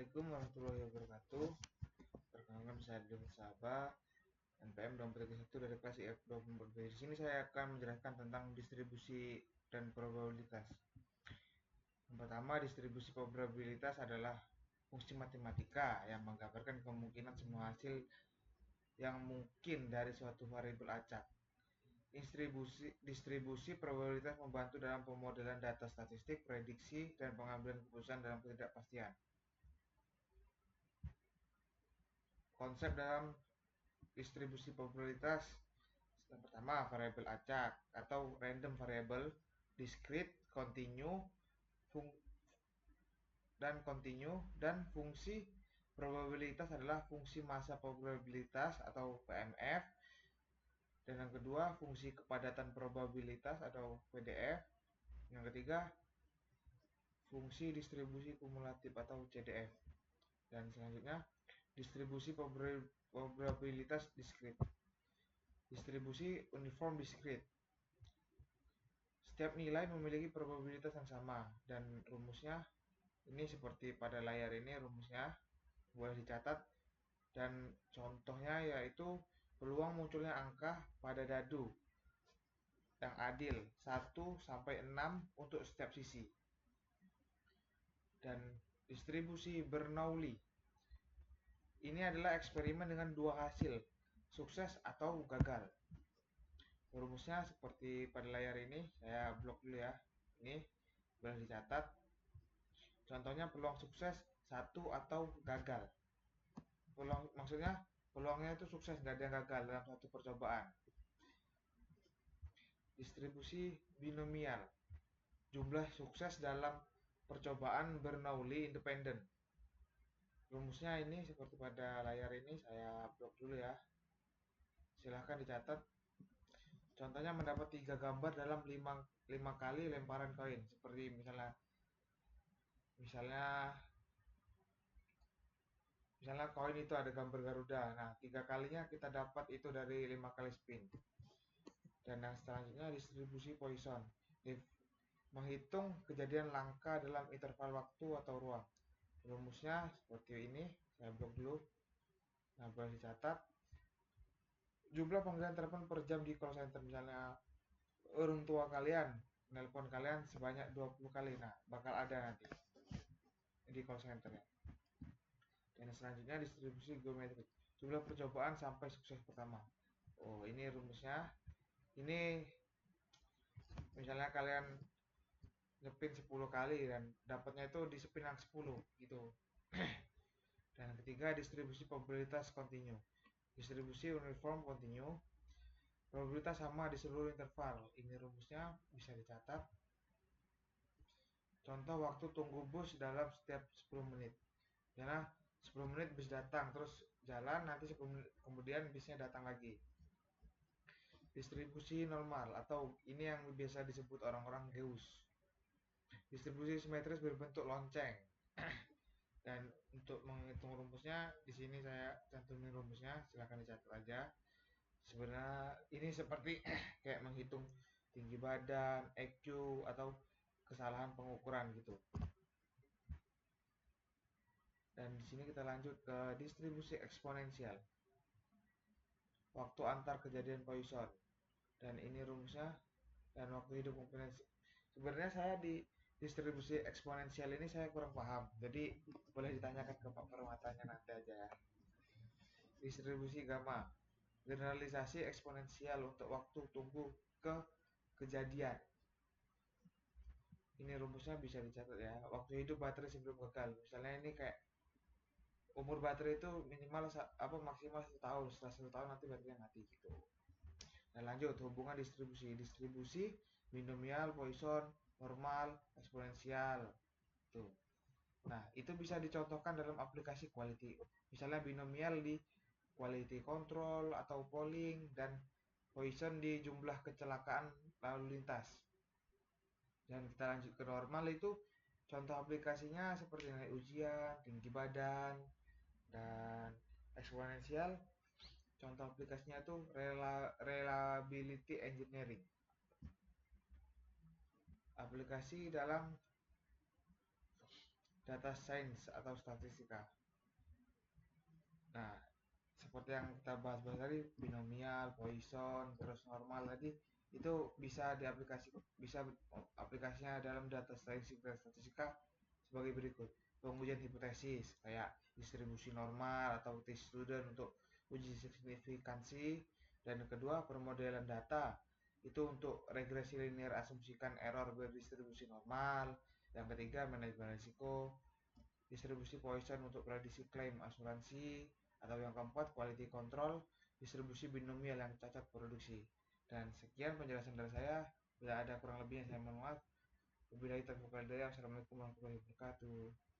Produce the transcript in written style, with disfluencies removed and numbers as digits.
Assalamualaikum warahmatullahi wabarakatuh. Perkenalkan saya Abdul Sabah, NPM 2031 dari kelas IF24B. Di sini saya akan menjelaskan tentang distribusi dan probabilitas. Yang pertama, distribusi probabilitas adalah fungsi matematika yang menggambarkan kemungkinan semua hasil yang mungkin dari suatu variabel acak. Distribusi probabilitas membantu dalam pemodelan data statistik, prediksi, dan pengambilan keputusan dalam ketidakpastian. Konsep dalam distribusi probabilitas yang pertama, variabel acak atau random variable, discrete, continue, dan fungsi probabilitas adalah fungsi massa probabilitas atau PMF. Dan yang kedua, fungsi kepadatan probabilitas atau PDF. Yang ketiga, fungsi distribusi kumulatif atau CDF. Dan selanjutnya, distribusi probabilitas discrete. Distribusi uniform discrete. Setiap nilai memiliki probabilitas yang sama, dan rumusnya ini seperti pada layar ini, rumusnya boleh dicatat. Dan contohnya yaitu peluang munculnya angka pada dadu yang adil 1 sampai 6 untuk setiap sisi. Dan distribusi Bernoulli ini adalah eksperimen dengan dua hasil, sukses atau gagal. Rumusnya seperti pada layar ini, saya blok dulu ya. Ini boleh dicatat. Contohnya peluang sukses 1 atau gagal. Peluangnya itu sukses, nggak ada yang gagal dalam satu percobaan. Distribusi binomial, jumlah sukses dalam percobaan Bernoulli independen. Rumusnya ini seperti pada layar ini, saya blok dulu ya. Silahkan dicatat. Contohnya mendapat 3 gambar dalam 5 kali lemparan koin. Seperti misalnya koin itu ada gambar Garuda. Nah, 3 kalinya kita dapat itu dari 5 kali spin. Dan yang selanjutnya distribusi Poisson, menghitung kejadian langka dalam interval waktu atau ruang. Rumusnya seperti ini, saya blok dulu. Nah, boleh dicatat. Jumlah panggilan telepon per jam di call center, misalnya orang tua kalian menelpon kalian sebanyak 20 kali. Nah, bakal ada nanti di call center ya. Dan selanjutnya distribusi geometrik, jumlah percobaan sampai sukses pertama. Oh, ini rumusnya. Ini misalnya kalian ngepin 10 kali dan dapatnya itu di spin yang 10 gitu. Dan yang ketiga, distribusi probabilitas kontinu, distribusi uniform kontinu, probabilitas sama di seluruh interval. Ini rumusnya bisa dicatat. Contoh waktu tunggu bus dalam setiap 10 menit. Karena 10 menit bis datang, terus jalan, nanti 10 menit kemudian bisnya datang lagi. Distribusi normal, atau ini yang biasa disebut orang-orang Gauss. Distribusi simetris berbentuk lonceng. Dan untuk menghitung rumusnya, di sini saya cantumin rumusnya, silahkan dicatat aja. Sebenarnya ini seperti kayak menghitung tinggi badan, EQ, atau kesalahan pengukuran gitu. Dan di sini kita lanjut ke distribusi eksponensial, waktu antar kejadian Poisson. Dan ini rumusnya, dan waktu hidup eksponensial. Sebenarnya saya di distribusi eksponensial ini saya kurang paham, jadi boleh ditanyakan ke Pak Permatanya nanti aja ya. Distribusi gamma, generalisasi eksponensial untuk waktu tunggu ke kejadian. Ini rumusnya bisa dicatat ya. Waktu hidup baterai sebelum gagal. Misalnya ini kayak umur baterai itu minimal maksimal 1 tahun. Setelah 1 tahun nanti baterainya mati gitu. Nah, lanjut hubungan distribusi binomial, Poisson, normal, eksponensial. Tuh. Nah, itu bisa dicontohkan dalam aplikasi quality. Misalnya binomial di quality control atau polling, dan Poisson di jumlah kecelakaan lalu lintas. Dan kita lanjut ke normal, itu contoh aplikasinya seperti nilai ujian, tinggi badan, dan eksponensial. Contoh aplikasinya itu reliability engineering. Aplikasi dalam data science atau statistika. Nah, seperti yang kita bahas-bahas tadi, binomial, Poisson, terus normal tadi, itu bisa aplikasinya dalam data science dan statistika sebagai berikut. Pengujian hipotesis kayak distribusi normal atau t-student untuk uji signifikansi, dan yang kedua permodelan data itu untuk regresi linear asumsikan error berdistribusi normal, yang ketiga manajemen risiko, distribusi Poisson untuk prediksi klaim asuransi, atau yang keempat quality control, distribusi binomial yang cacat produksi. Dan sekian penjelasan dari saya. Bila ada kurang lebihnya saya mohon maaf. Wabillahi taufiq wal hidayah. Assalamualaikum warahmatullahi wabarakatuh.